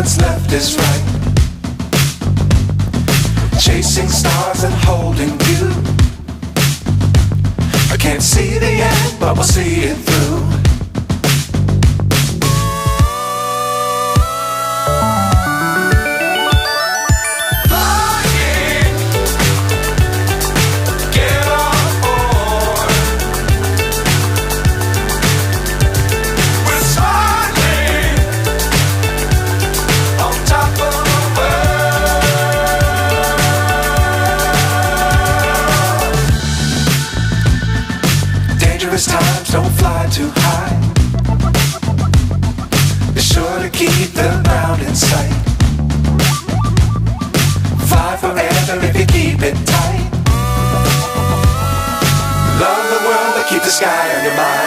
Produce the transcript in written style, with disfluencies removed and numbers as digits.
what's left is right. Chasing stars and holding you. I can't see the end, but we'll see it through. Times don't fly too high. Be sure to keep the ground in sight. Fly forever if you keep it tight. Love the world but keep the sky on your mind.